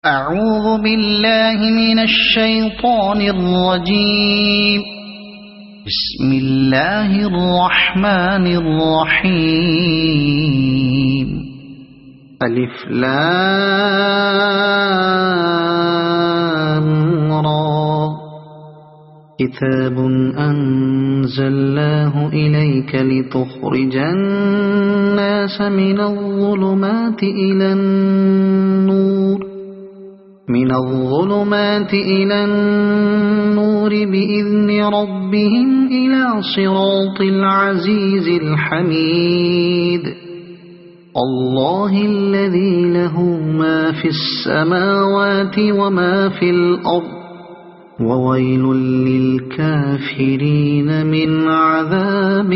أعوذ بالله من الشيطان الرجيم. بسم الله الرحمن الرحيم. ألف لام را كتاب أنزلناه إليك لتخرج الناس من الظلمات إلى النور بإذن ربهم إلى صراط العزيز الحميد. الله الذي له ما في السماوات وما في الأرض وويل للكافرين من عذاب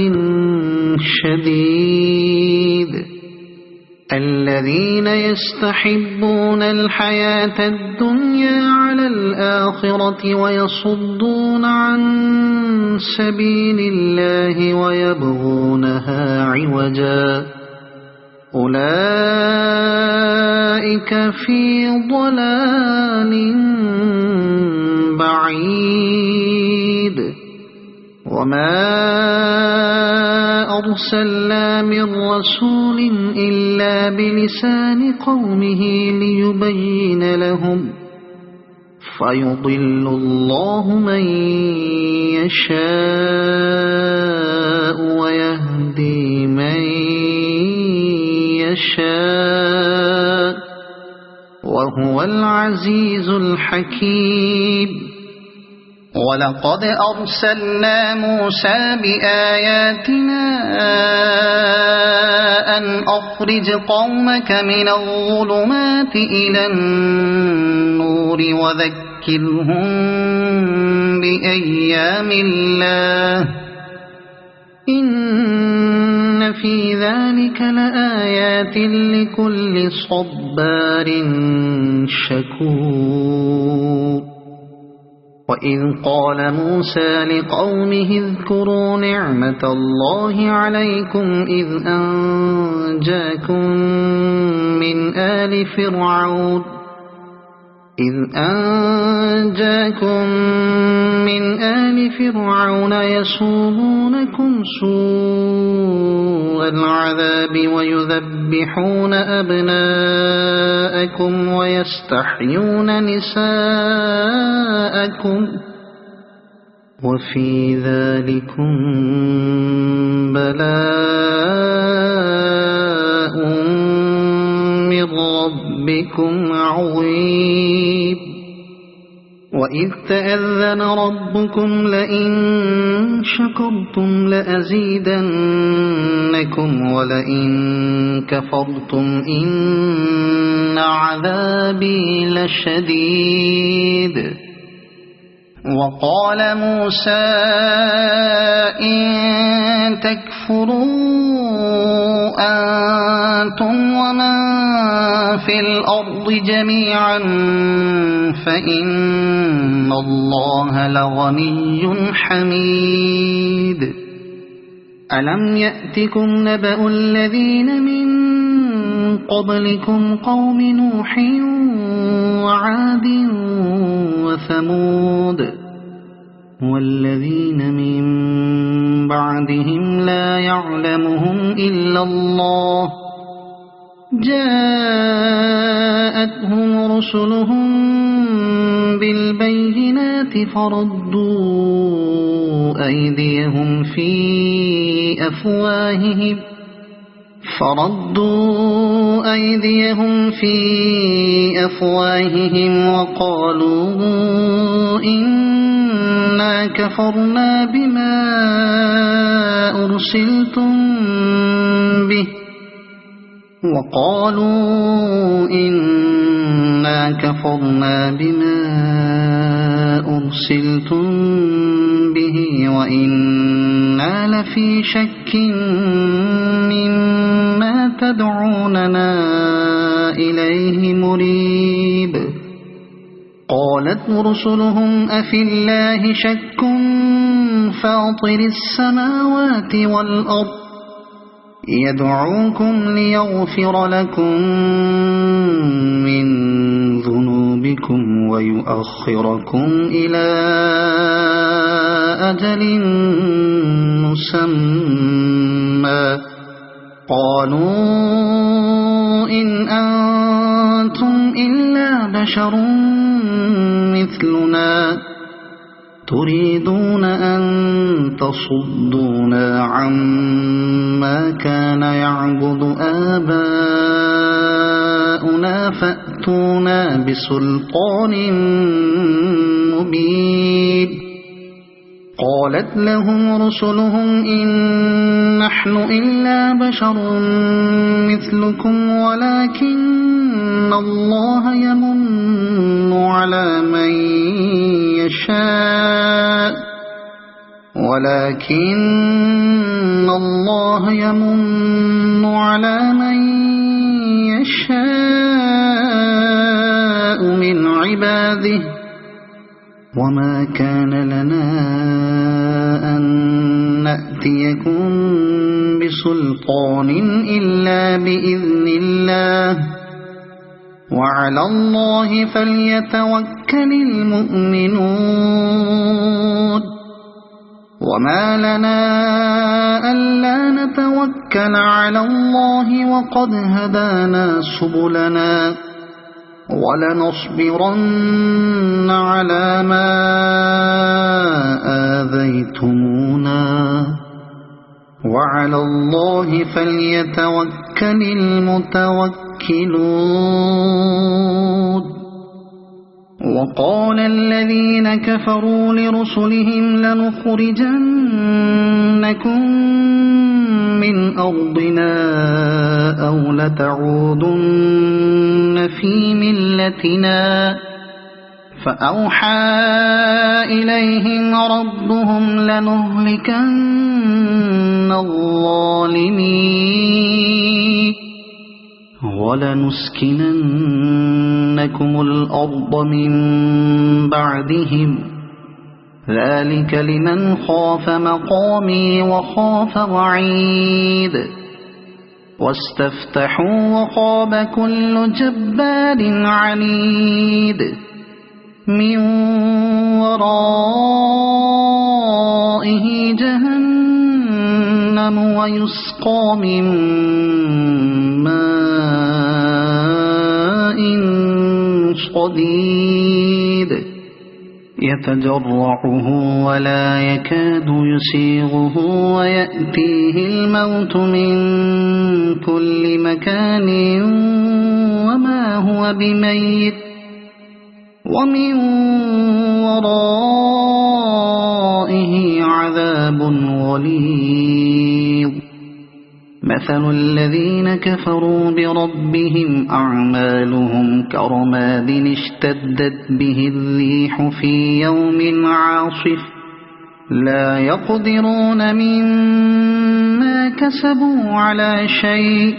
شديد. الذين يستحبون الحياة الدنيا على الآخرة ويصدون عن سبيل الله ويبغونها عوجا أولئك في ضلال بعيد. وما أرسلنا من رسول إلا بلسان قومه ليبين لهم فيضل الله من يشاء ويهدي من يشاء وهو العزيز الحكيم. ولقد أرسلنا موسى بآياتنا أن أخرج قومك من الظلمات إلى النور وذكرهم بأيام الله إن في ذلك لآيات لكل صبار شكور. وإذ قال موسى لقومه اذكروا نعمة الله عليكم إذ أنجاكم من آل فرعون يسومونكم سوء العذاب ويذبحون أبناءكم ويستحيون نساءكم وفي ذلكم بلاء من ربكم عظيم. وإذ تأذن ربكم لئن شكرتم لأزيدنكم ولئن كفرتم إن عذابي لشديد. وقال موسى إن تكفروا أنتم ومن في الأرض جميعا فإن الله لغني حميد. ألم يأتكم نبأ الذين من قبلكم قوم نوح وعاد وثمود والذين من بعدهم لا يعلمهم إلا الله جاءتهم رسلهم بالبينات فردوا أيديهم في أفواههم وقالوا إنا كفرنا بما أرسلتم به وإنا لفي شك مما تدعوننا إليه مريب. قالت رسلهم أفي الله شك فاطر السماوات والأرض يدعوكم ليغفر لكم من ذنوبكم ويؤخركم إلى أجل مسمى قالوا إن أنتم إلا بشر مثلنا تريدون أن تصدونا عما كان يعبد آباؤنا فأتونا بسلطان مبين قالت لهم رسلهم إن نحن إلا بشر مثلكم ولكن الله يمن على من يشاء من عباده وما كان لنا أن نأتيكم بسلطان إلا بإذن الله وعلى الله فليتوكل المؤمنون وما لنا ألا نتوكل على الله وقد هدانا سبلنا ولنصبرن على ما آذيتمونا وعلى الله فليتوكل المتوكلون وقال الذين كفروا لرسلهم لنخرجنكم من أرضنا أو لتعودن في ملتنا فأوحى إليهم ربهم لنهلكن الظالمين ولنسكننكم الأرض من بعدهم ذلك لمن خاف مقامي وخاف وعيد واستفتحوا وخاب كل جبار عنيد من ورائه جهنم ويسقى من ماء صديد يتجرعه ولا يكاد يسيغه ويأتيه الموت من كل مكان وما هو بميت ومن ورائه عذاب غليظ مثل الذين كفروا بربهم أعمالهم كرماد اشتدت به الريح في يوم عاصف لا يقدرون مما كسبوا على شيء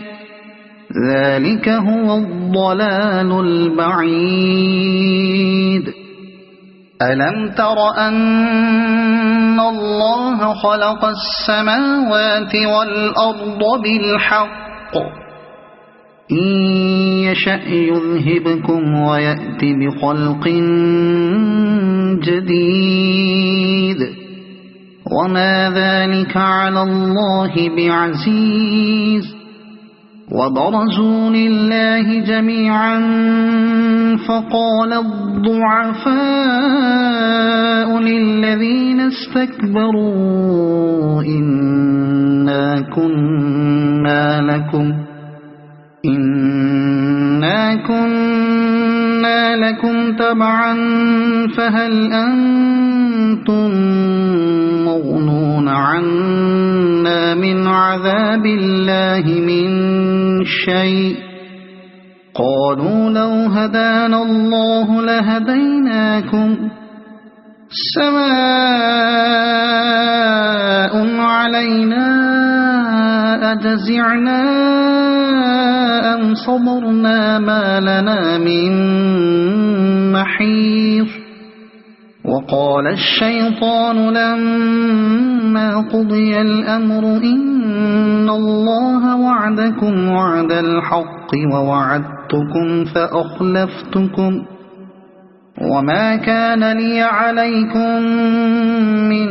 ذلك هو الضلال البعيد ألم تر أن الله خلق السماوات والأرض بالحق إن يشأ يذهبكم ويأت بخلق جديد وما ذلك على الله بعزيز وبرزوا لله جميعا فقال الضعفاء للذين استكبروا إنا كنا لكم تبعا فهل أنتم مغنون عنا من عذاب الله من شيء قالوا لو هدانا الله لهديناكم سواء علينا أجزعنا أم صبرنا ما لنا من محيص وقال الشيطان لما قضي الأمر إن الله وعدكم وعد الحق ووعدتكم وما كان لي عليكم من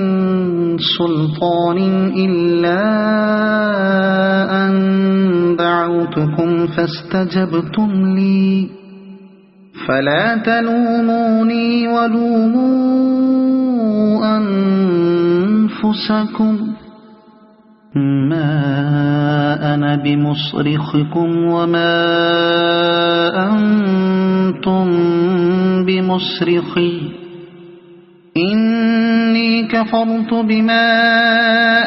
سلطان إلا أن دعوتكم فاستجبتم لي فلا تلوموني ولوموا أنفسكم ما أنا بمصرخكم وما أنتم بمصرخي إني كفرت بما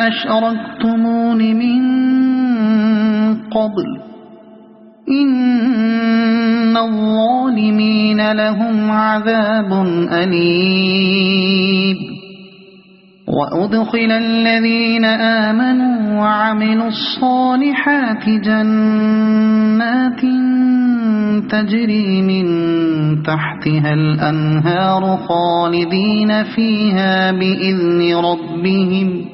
أشركتمون من قبل إن الظالمين لهم عذاب أليم وأدخل الذين آمنوا وعملوا الصالحات جنات تجري من تحتها الأنهار خالدين فيها بإذن ربهم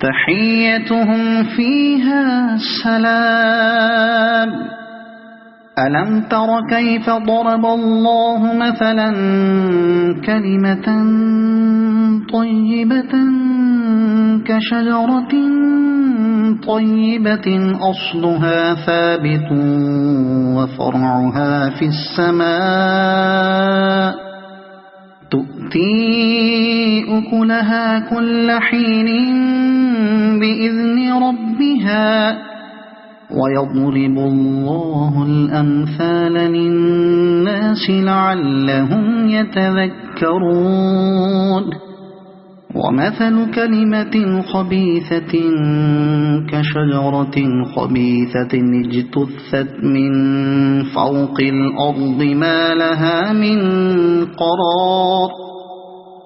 تحيتهم فيها سلام ألم تر كيف ضرب الله مثلا كلمة طيبة كشجرة طيبة أصلها ثابت وفرعها في السماء تؤتي أكلها كل حين بإذن ربها ويضرب الله الأمثال للناس لعلهم يتذكرون ومثل كلمة خبيثة كشجرة خبيثة اجتثت من فوق الأرض ما لها من قرار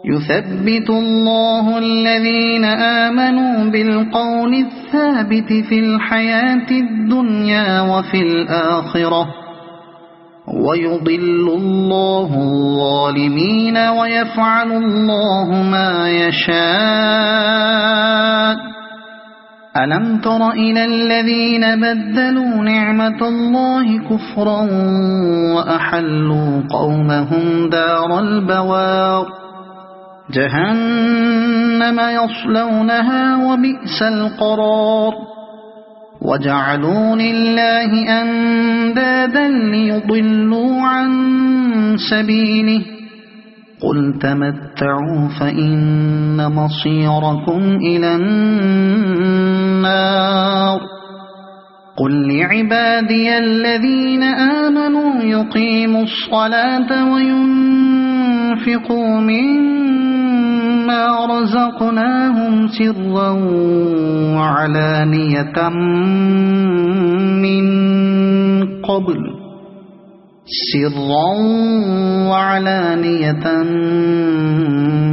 يثبت الله الذين آمنوا بالقول الثابت في الحياة الدنيا وفي الآخرة ويضل الله الظالمين ويفعل الله ما يشاء ألم تر إلى الذين بدلوا نعمة الله كفرا وأحلوا قومهم دار البوار جهنم يصلونها وبئس القرار وجعلوا لله أندادا ليضلوا عن سبيله قل تمتعوا فإن مصيركم إلى النار قل لعبادي الذين آمنوا يقيموا الصلاة وينفقوا مما رزقناهم سرا وعلانية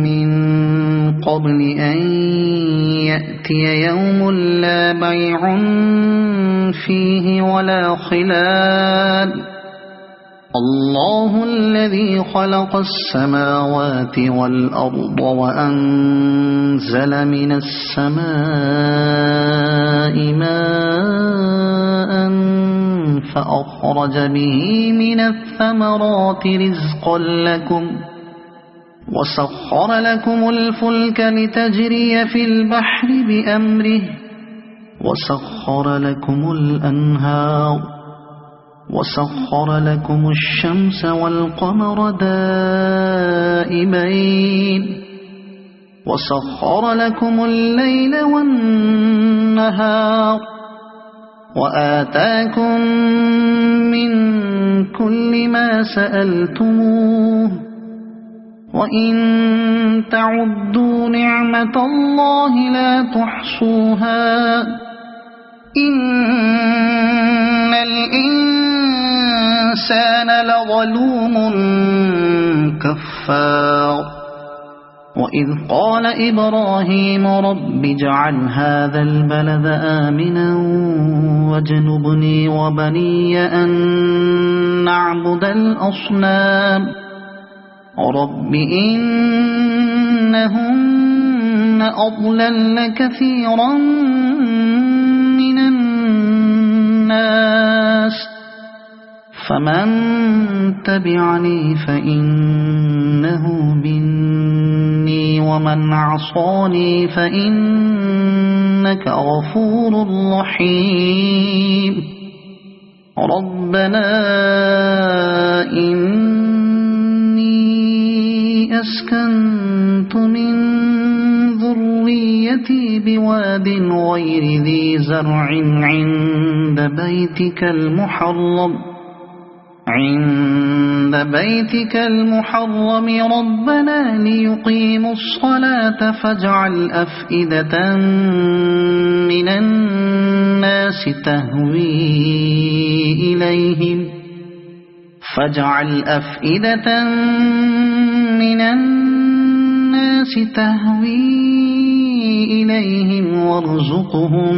من قبل أن يأتي يوم لا بيع فيه ولا خلال الله الذي خلق السماوات والأرض وأنزل من السماء ماء فأخرج به من الثمرات رزقا لكم وسخر لكم الفلك لتجري في البحر بأمره وسخر لكم الأنهار وسخر لكم الشمس والقمر دائبين وسخر لكم الليل والنهار وآتاكم من كل ما سألتموه وإن تعدوا نعمة الله لا تحصوها إن الإنسان لظلوم كفار وإذ قال إبراهيم رب اجعل هذا البلد آمنا واجنبني وبني أن نعبد الأصنام رب إنهن أضللن كثيرا من الناس فمن تبعني فإنه مني ومن عصاني فإنك غفور رحيم ربنا إني أسكنت من ذريتي بواد غير ذي زرع عند بيتك المحرم ربنا ليقيموا الصلاة فاجعل أفئدة من الناس تهوي إليهم وارزقهم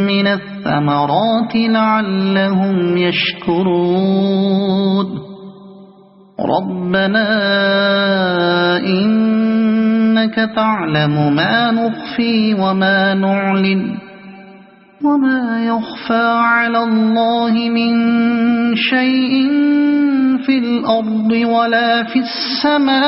من الثمرات لعلهم يشكرون ربنا إنك تعلم ما نخفي وما نعلن وما يخفى على الله من شيء في الأرض ولا في السماء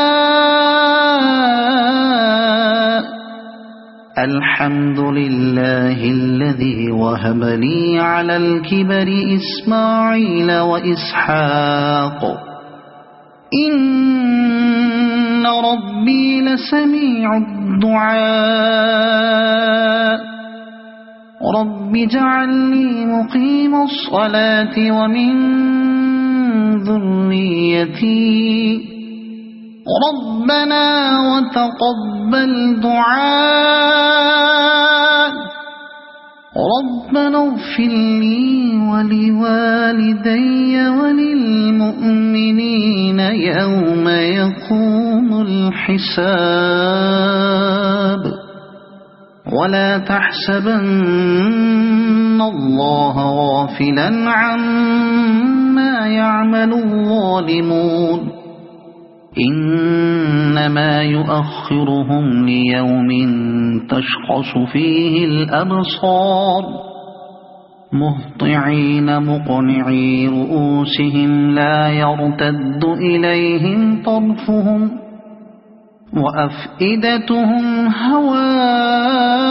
الحمد لله الذي وهب لي على الكبر إسماعيل وإسحاق إن ربي لسميع الدعاء رب اجعلني مقيم الصلاة ومن ذريتي ربنا وتقبل دعاء ربنا اغفر لي ولوالدي وللمؤمنين يوم يقوم الحساب ولا تحسبن الله غافلا عما يعمل الظالمون إنما يؤخرهم ليوم تشخص فيه الأبصار مهطعين مقنعي رؤوسهم لا يرتد إليهم طرفهم وأفئدتهم هواء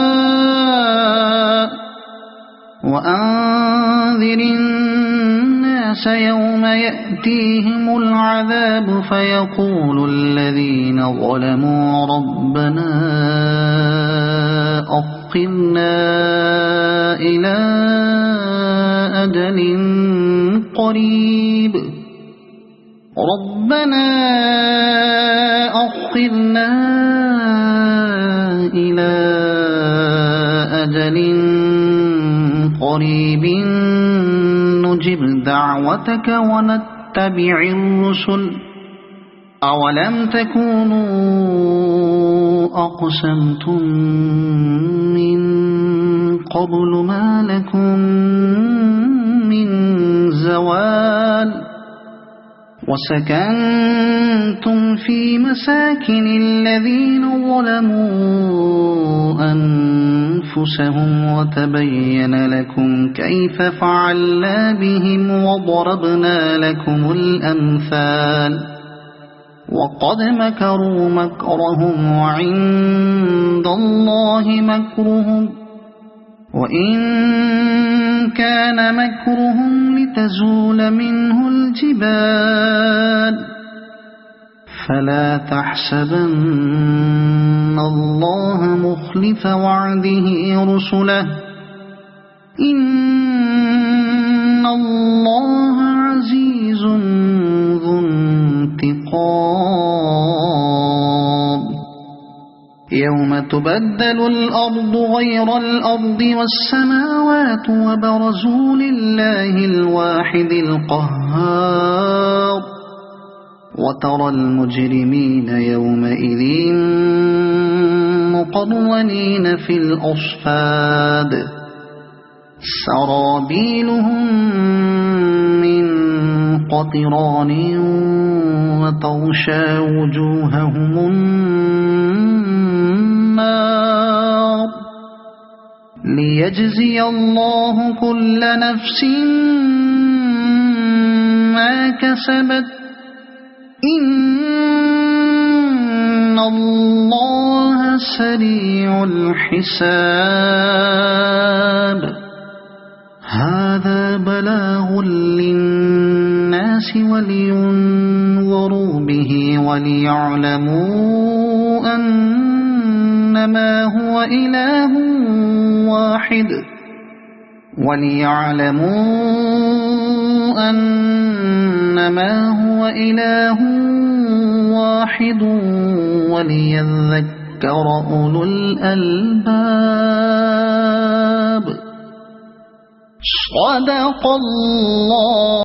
وأنذر الناس يوم يأتيهم العذاب فيقول الذين ظلموا ربنا أخرنا إلى أجل قريب ربنا أخرنا إلى أجل قريب نجب دعوتك ونتبع الرسل أولم تكونوا أقسمتم من قبل ما لكم من زوال وسكنتم في مساكن الذين ظلموا أنفسهم وتبين لكم كيف فعلنا بهم وضربنا لكم الأمثال وقد مكروا مكرهم وعند الله مكرهم وإن كان مكرهم لتزول منه الجبال فلا تحسبن الله مخلف وعده رسله إن الله عزيز ذو انتقام يوم تبدل الأرض غير الأرض والسماوات وبرزوا لله الواحد القهار وترى المجرمين يومئذ مقرنين في الأصفاد سرابيلهم من قطران وتغشى وجوههم النار ليجزي الله كل نفس ما كسبت إن الله سريع الحساب هذا بلاغ للناس ولينظروا به وليعلموا أنما هو إله واحد وليذكر أولو الألباب صدق الله.